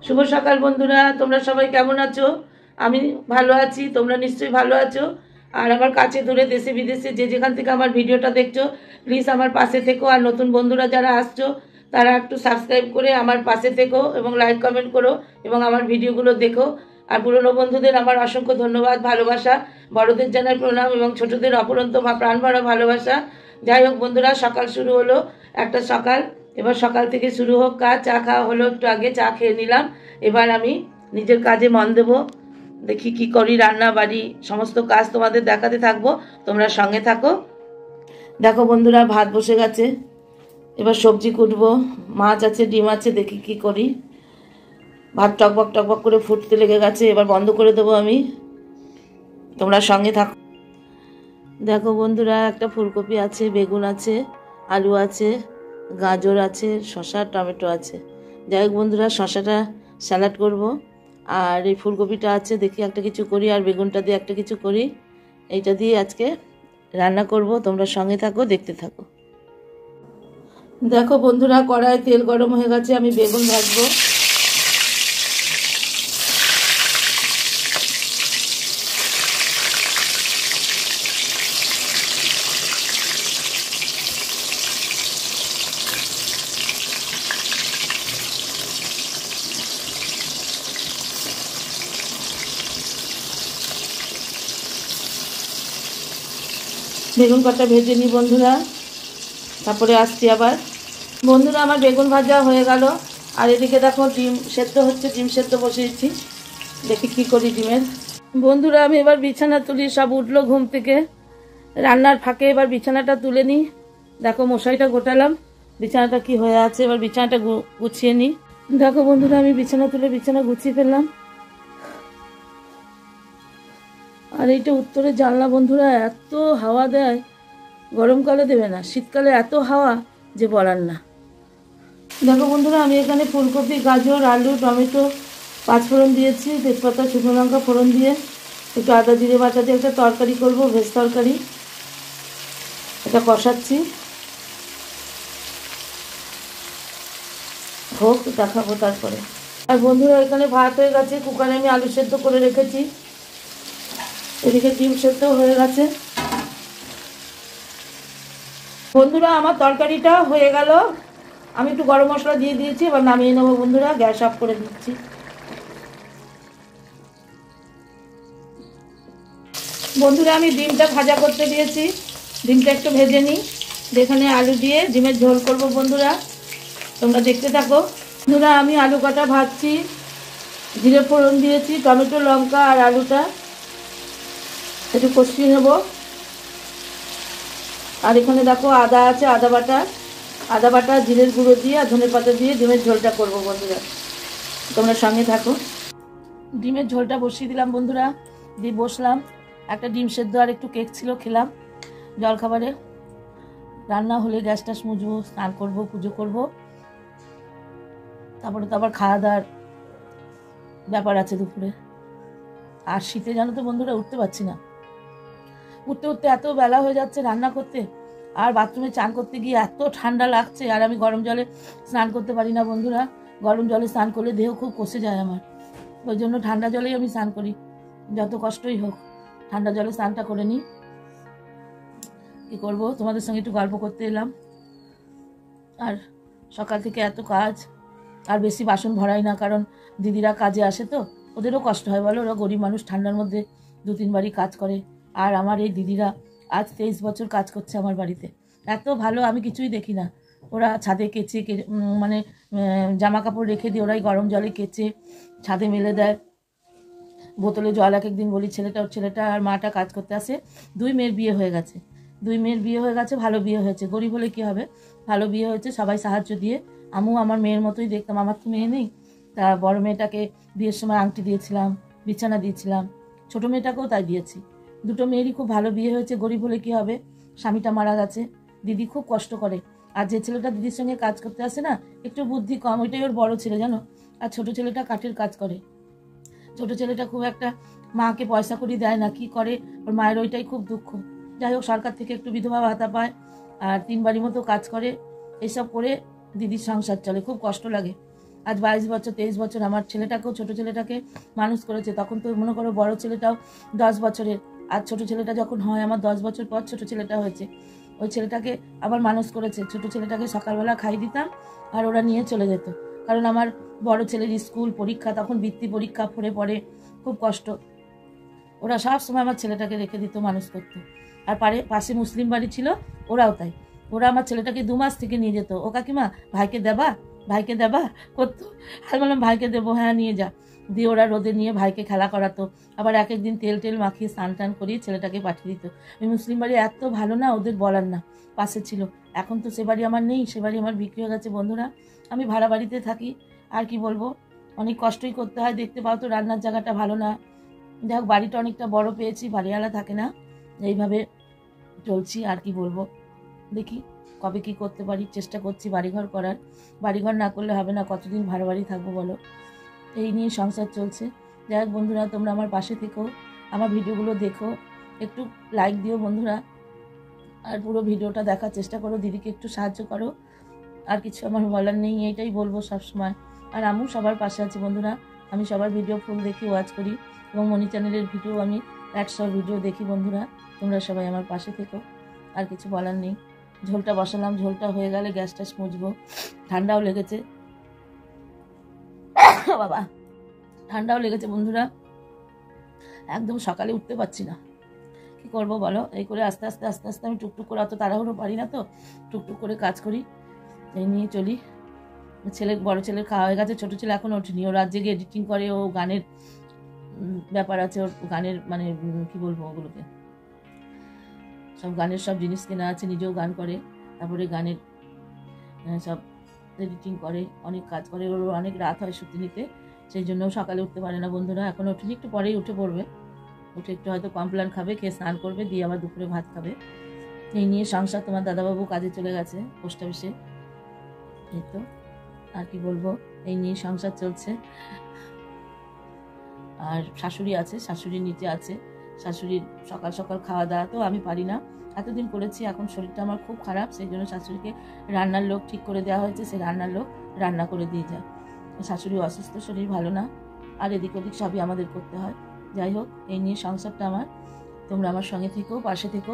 শুভ সকাল বন্ধুরা, তোমরা সবাই কেমন আছো? আমি ভালো আছি, তোমরা নিশ্চয়ই ভালো আছো। আর আমার কাছে দূরে দেশে বিদেশে যে যেখান থেকে আমার ভিডিওটা দেখছো, প্লিজ আমার পাশে থেকো। আর নতুন বন্ধুরা যারা আসছো তারা একটু সাবস্ক্রাইব করে আমার পাশে থেকো এবং লাইক কমেন্ট করো এবং আমার ভিডিওগুলো দেখো। আর পুরনো বন্ধুদের আমার অসংখ্য ধন্যবাদ, ভালোবাসা। বড়দের জানাই প্রণাম এবং ছোটদের অপরন্ত প্রাণ ভরা ভালোবাসা। যাই হোক বন্ধুরা, সকাল শুরু হলো, একটা সকাল। এবার সকাল থেকে শুরু হোক কাজ। চা খাওয়া হলো, একটু আগে চা খেয়ে নিলাম। এবার আমি নিজের কাজে মন দেবো। দেখি কি করি, রান্না বাড়ি সমস্ত কাজ তোমাদের দেখাতে থাকবো, তোমরা সঙ্গে থাকো। দেখো বন্ধুরা, ভাত বসে গেছে, এবার সবজি কুটবো। মাছ আছে, ডিম আছে, দেখি কি করি। ভাত টকবক টকবক করে ফুটতে লেগে গেছে, এবার বন্ধ করে দেবো আমি, তোমরা সঙ্গে থাকো। দেখো বন্ধুরা, একটা ফুলকপি আছে, বেগুন আছে, আলু আছে, গাজর আছে, শসা, টমেটো আছে। যাই হোক বন্ধুরা, শসাটা স্যালাড করব, আর এই ফুলকপিটা আছে, দেখি একটা কিছু করি, আর বেগুনটা দিয়ে একটা কিছু করি। এইটা দিয়ে আজকে রান্না করব, তোমরা সঙ্গে থাকো, দেখতে থাকো। দেখো বন্ধুরা, কড়ায় তেল গরম হয়ে গেছে, আমি বেগুন ভাজবো। বেগুন কটা ভেজে নিই বন্ধুরা, তারপরে আসছি আবার। বন্ধুরা, আমার বেগুন ভাজা হয়ে গেল, আর এদিকে দেখো ডিম সেদ্ধ হচ্ছে, ডিম সেদ্ধ বসিয়েছি, দেখি কি করি ডিমের। বন্ধুরা, আমি এবার বিছানা তুলি, সব উঠলো ঘুম থেকে। রান্নার ফাঁকে এবার বিছানাটা তুলে নিই। দেখো মশারিটা গোটালাম, বিছানাটা কি হয়ে আছে, এবার বিছানাটা গুছিয়ে নিই। দেখো বন্ধুরা, আমি বিছানা তুলে বিছানা গুছিয়ে ফেললাম। আর এইটা উত্তরের জানলা বন্ধুরা, এত হাওয়া দেয়, গরমকালে দেবে না, শীতকালে এত হাওয়া যে বলার না। দেখো বন্ধুরা, আমি এখানে ফুলকপি, গাজর, আলু, টমেটো, পাঁচফোড়ন দিয়েছি, তেজপাতা, শুকনো লঙ্কা ফোড়ন দিয়ে একটু আদা জিরে বাটা দিয়ে একটা তরকারি করব, ভেজ তরকারি। এটা কষাচ্ছি, হোক, দেখাবো তারপরে। আর বন্ধুরা, এখানে ভাত হয়ে গেছে, কুকারে আমি আলু সেদ্ধ করে রেখেছি, এদিকে ডিম সেদ্ধ হয়ে গেছে। বন্ধুরা, আমার তরকারিটা হয়ে গেল, আমি একটু গরম মশলা দিয়ে দিয়েছি, এবার নামিয়ে নেবো বন্ধুরা, গ্যাস অফ করে দিচ্ছি। বন্ধুরা, আমি ডিমটা ভাজা করতে দিয়েছি, ডিমটা একটু ভেজে নিই। এখানে আলু দিয়ে ডিমের ঝোল করব বন্ধুরা, তোমরা দেখতে থাকো। বন্ধুরা, আমি আলু কাটা ভাজছি, জিরে ফোড়ন দিয়েছি, টমেটো, লঙ্কা আর আলুটা একটু কষিয়ে নেব। আর এখানে দেখো আদা আছে, আদা বাটা জিরের গুঁড়ো দিয়ে আর ধনে পাতা দিয়ে ডিমের ঝোলটা করব বন্ধুরা, তোমরা সঙ্গে থাকো। ডিমের ঝোলটা বসিয়ে দিলাম বন্ধুরা, দিয়ে বসলাম। একটা ডিম সেদ্ধ আর একটু কেক ছিল, খেলাম জলখাবারে। রান্না হলে গ্যাস ট্যাস মুছবো, স্নান করবো, পুজো করব, তারপরে তো আবার খাওয়া দাওয়ার ব্যাপার আছে দুপুরে। আর শীতে জানো তো বন্ধুরা, উঠতে পারছি না, উঠতে উঠতে এত বেলা হয়ে যাচ্ছে রান্না করতে। আর বাথরুমে চান করতে গিয়ে এত ঠান্ডা লাগছে, আর আমি গরম জলে স্নান করতে পারি না বন্ধুরা। গরম জলে স্নান করলে দেহ খুব কষে যায় আমার, ওই জন্য ঠান্ডা জলেই আমি স্নান করি, যত কষ্টই হোক ঠান্ডা জলে স্নানটা করে নিই। কি করবো, তোমাদের সঙ্গে একটু গল্প করতে এলাম। আর সকাল থেকে এত কাজ, আর বেশি বাসন ভরাই না, কারণ দিদিরা কাজে আসে তো, ওদেরও কষ্ট হয় বলো, ওরা গরিব মানুষ, ঠান্ডার মধ্যে 2-3 বারই কাজ করে। আর আমার এই দিদিরা আজ 23 বছর কাজ করছে আমার বাড়িতে, এত ভালো, আমি কিছুই দেখি না। ওরা ছাদে কেচে মানে জামা কাপড় রেখে দিয়ে ওরাই গরম জলে কেচে ছাদে মেলে দেয়, বোতলে জল এক একদিন বলি। ছেলেটা আর মাটা কাজ করতে আসে। 2 মেয়ের বিয়ে হয়ে গেছে, ভালো বিয়ে হয়েছে, গরিব হলে কী হবে, ভালো বিয়ে হয়েছে, সবাই সাহায্য দিয়ে। আমিও আমার মেয়ের মতোই দেখতাম, আমার তো মেয়ে নেই, তা বড় মেয়েটাকে বিয়ের সময় আংটি দিয়েছিলাম, বিছানা দিয়েছিলাম, ছোটো মেয়েটাকেও তাই দিয়েছি। 2টো মেয়েরই খুব ভালো বিয়ে হয়েছে। গরিব হলে কী হবে, স্বামীটা মারা গেছে, দিদি খুব কষ্ট করে। আর যে ছেলেটা দিদির সঙ্গে কাজ করতে আসে না, একটু বুদ্ধি কম, ওইটাই ওর বড় ছেলে জানো। আর ছোটো ছেলেটা কাঠের কাজ করে। ছোটো ছেলেটা খুব একটা মাকে পয়সা করি দেয় না, কি করে, ওর মায়ের ওইটাই খুব দুঃখ। যাই হোক, সরকার থেকে একটু বিধবা ভাতা পায়, আর 3 বাড়ির মতো কাজ করে, এসব করে দিদির সংসার চলে, খুব কষ্ট লাগে। আজ 22 বছর 23 বছর আমার ছেলেটাকেও, ছোট ছেলেটাকে মানুষ করেছে। তখন তো মনে করো বড় ছেলেটাও 10 বছরের, আর ছোট ছেলেটা যখন হয় আমার 10 বছর পর ছোট ছেলেটা হয়েছে, ওই ছেলেটাকে আবার মানুষ করেছে। ছোট ছেলেটাকে সকালবেলা খাই দিতাম আর ওরা নিয়ে চলে যেত, কারণ আমার বড় ছেলের স্কুল পরীক্ষা, তখন বৃত্তি পরীক্ষা পড়ে খুব কষ্ট। ওরা সব সময় আমার ছেলেটাকে রেখে দিত, মানুষ করতো। আর পাশে মুসলিম বাড়ি ছিল, ওরাও তাই। ওরা আমার ছেলেটাকে 2 মাস থেকে নিয়ে যেত, ও কাকিমা ভাইকে দেবা করতো। আর বললাম ভাইকে দেবো, হ্যাঁ নিয়ে যা। দিয়ে ওরা রোদে নিয়ে ভাইকে খেলা করাতো, আবার এক একদিন তেল মাখিয়ে স্নান টান করিয়ে ছেলেটাকে পাঠিয়ে দিত। ওই মুসলিম বাড়ি এত ভালো না, ওদের বলার না, পাশে ছিল। এখন তো সে বাড়ি আমার নেই, সে বাড়ি আমার বিক্রি হয়ে গেছে বন্ধুরা। আমি ভাড়া বাড়িতে থাকি, আর কি বলবো, অনেক কষ্টই করতে হয়। দেখতে পাও তো রান্নার জায়গাটা ভালো না। যাই হোক, বাড়িটা অনেকটা বড় পেয়েছি, বাড়িওয়ালা থাকে না, এইভাবে চলছি। আর কি বলবো, দেখি কবে কি করতে পারি, চেষ্টা করছি বাড়িঘর করার। বাড়িঘর না করলে হবে না, কতদিন ভাড়া বাড়ি থাকবো বলো। এই নিয়ে সংসার চলছে। যাই হোক বন্ধুরা, তোমরা আমার পাশে থেকো, আমার ভিডিওগুলো দেখো, একটু লাইক দিও বন্ধুরা, আর পুরো ভিডিওটা দেখার চেষ্টা করো, দিদিকে একটু সাহায্য করো। আর কিছু আমার বলার নেই, এইটাই বলবো সবসময়। আর আমিও সবার পাশে আছি বন্ধুরা, আমি সবার ভিডিও ফুল দেখি, ওয়াচ করি, এবং মনি চ্যানেলের ভিডিও আমি 100 ভিডিও দেখি বন্ধুরা। তোমরা সবাই আমার পাশে থেকো, আর কিছু বলার নেই। ঝোলটা বসালাম, ঝোলটা হয়ে গেলে গ্যাসটা মুছবো। ঠান্ডাও লেগেছে বাবা, ঠান্ডাও লেগেছে বন্ধুরা, একদম সকালে উঠতে পারছি না, কি করবো বলো। এই করে আস্তে আস্তে আমি টুকটুক করে, অত তাড়াহুড়ো পারি না তো, টুকটুক করে কাজ করি, এই নিয়ে চলি। বড় ছেলের খাওয়া হয়ে গেছে, ছোট ছেলে এখন ওঠেনি, ও রাত জেগে এডিটিং করে, ও গানের ব্যাপার আছে ওর, গানের মানে কি বলবো, ওগুলোকে সব গানের সব জিনিস কেনা আছে, নিজেও গান করে, তারপরে গানের সব এডিটিং করে, অনেক কাজ করে, ওর অনেক রাত হয় শুতে নিতে, সেই জন্য সকালে উঠতে পারে না বন্ধুরা। এখন ওঠেনি, একটু পরেই উঠে পড়বে, উঠে একটু হয়তো কমপ্লেন খাবে, খেয়ে স্নান করবে, দিয়ে আবার দুপুরে ভাত খাবে। এই নিয়ে সংসার। তোমার দাদাবাবু কাজে চলে গেছে পোস্ট অফিসে, এই তো, আর কি বলবো, এই নিয়ে সংসার চলছে। আর শাশুড়ি আছে, শাশুড়ি নিচে আছে, শাশুড়ির সকাল সকাল খাওয়া দাওয়া তো আমি পারি না, এতদিন করেছি, এখন শরীরটা আমার খুব খারাপ, সেই জন্য শাশুড়িকে রান্নার লোক ঠিক করে দেওয়া হয়েছে, সেই রান্নার লোক রান্না করে দিয়ে যায়। শাশুড়ি অসুস্থ, শরীর ভালো না, আর এদিক ওদিক সবই আমাদের করতে হয়। যাই হোক, এই নিয়ে সংসারটা আমার। তোমরা আমার সঙ্গে থেকো, পাশে থেকো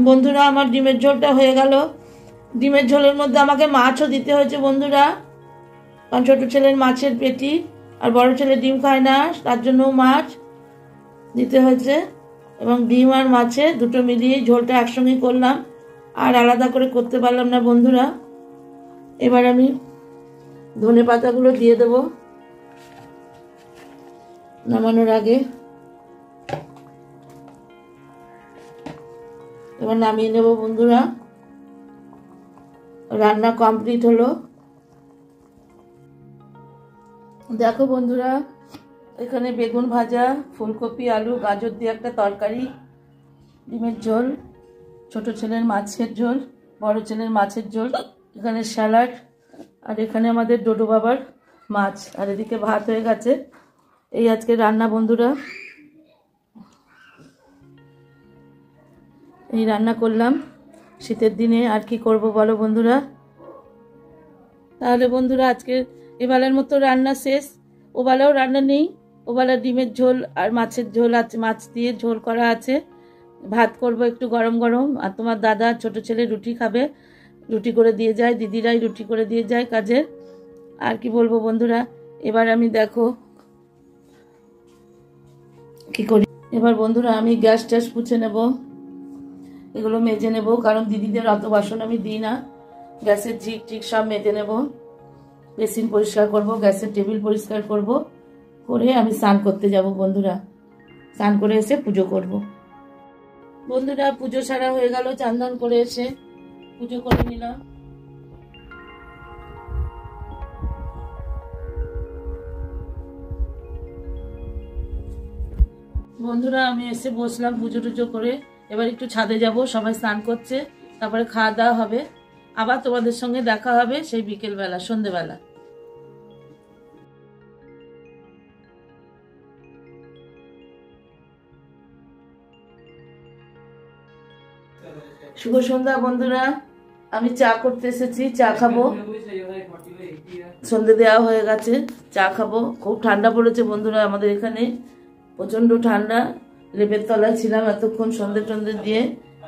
বন্ধুরা। আমার ডিমের ঝোলটা হয়ে গেল, ডিমের ঝোলের মধ্যে আমাকে মাছও দিতে হয়েছে বন্ধুরা, কারণ ছোট ছেলের মাছের পেটি, আর বড় ছেলে ডিম খায় না, তার জন্য মাছ দিতে হয়েছে, এবং ডিম আর মাছে দুটো মিলিয়ে ঝোলটা একসঙ্গে করলাম, আর আলাদা করে করতে পারলাম না বন্ধুরা। এবার আমি ধনে পাতাগুলো দিয়ে দেব নামানোর আগে, এবার নামিয়ে নেব বন্ধুরা। রান্না কমপ্লিট হলো। দেখো বন্ধুরা, এখানে বেগুন ভাজা, ফুলকপি, আলু, গাজর দিয়ে একটা তরকারি, ডিমের ঝোল, ছোট ছেলের মাছের ঝোল, বড় ছেলের মাছের ঝোল, এখানে স্যালাড, আর এখানে আমাদের ডোডো বাবার মাছ, আর এদিকে ভাত হয়ে গেছে। এই আজকে রান্না বন্ধুরা, এই রান্না করলাম শীতের দিনে, আর কি করব বলো বন্ধুরা। তাহলে বন্ধুরা আজকে এবেলার মতো রান্না শেষ। ওবেলাও রান্না নেই, ওবেলা ডিমের ঝোল আর মাছের ঝোল আছে, মাছ দিয়ে ঝোল করা আছে, ভাত করব একটু গরম গরম। আর তোমার দাদা ছোট ছেলে রুটি খাবে, রুটি করে দিয়ে যায়, দিদিরাই রুটি করে দিয়ে যায় কাজের। আর কি বলবো বন্ধুরা, এবার আমি দেখো কি করি। এবার বন্ধুরা আমি গ্যাস ট্যাস পুছে নেব, এগুলো মেজে নেব, কারণ দিদিদের অত বাসন আমি দিই না। গ্যাসের ঝিক টিক সব মেজে নেব, বেসিন পরিষ্কার করব, গ্যাসের টেবিল পরিষ্কার করব, করে আমি স্নান করতে যাব বন্ধুরা। স্নান করে এসে পুজো করব বন্ধুরা। পুজো সারা হয়ে গেল, চান করে এসে পুজো করে নিলাম। বন্ধুরা আমি এসে বসলাম পুজো টুজো করে, এবার একটু ছাদে যাব, সবাই স্নান করছে, তারপরে খাওয়া দাওয়া হবে, আবার তোমাদের সঙ্গে দেখা হবে সেই বিকেলবেলা, সন্ধেবেলা। শুভ সন্ধ্যা বন্ধুরা, আমি চা করতে এসেছি, চা খাবো। সন্ধে দেওয়া হয়ে গেছে, চা খাবো। খুব ঠান্ডা পড়েছে বন্ধুরা আমাদের এখানে, প্রচণ্ড ঠান্ডা। লেপের তলায় ছিলাম এতক্ষণ সন্ধে টন্ধে দিয়ে,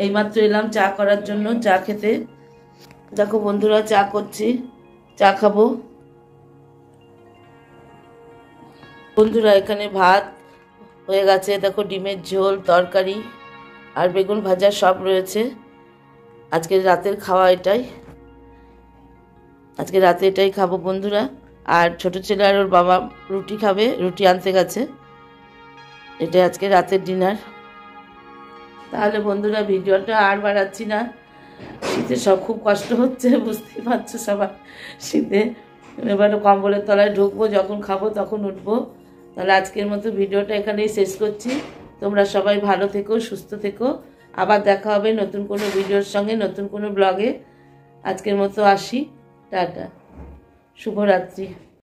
এইমাত্র এলাম চা করার জন্য, চা খেতে। দেখো বন্ধুরা চা করছি, চা খাবো। বন্ধুরা এখানে ভাত হয়ে গেছে, দেখো ডিমের ঝোল, তরকারি আর বেগুন ভাজা সব রয়েছে। আজকে রাতের খাওয়া এটাই, আজকে রাতে এটাই খাবো বন্ধুরা। আর ছোট ছেলে আর ওর বাবা রুটি খাবে, রুটি আনতে গেছে। এটাই আজকে রাতের ডিনার। তাহলে বন্ধুরা ভিডিওটা আর বাড়াচ্ছি না, শীতে সব খুব কষ্ট হচ্ছে, বুঝতেই পারছো সবাই। শীতে এবার কম্বলের তলায় ঢুকবো, যখন খাবো তখন উঠবো। তাহলে আজকের মতো ভিডিওটা এখানেই শেষ করছি। তোমরা সবাই ভালো থেকো, সুস্থ থেকো। আবার দেখা হবে নতুন কোনো ভিডিওর সঙ্গে, নতুন কোনো ব্লগে। আজকের মতো আসি, টাটা, শুভরাত্রি।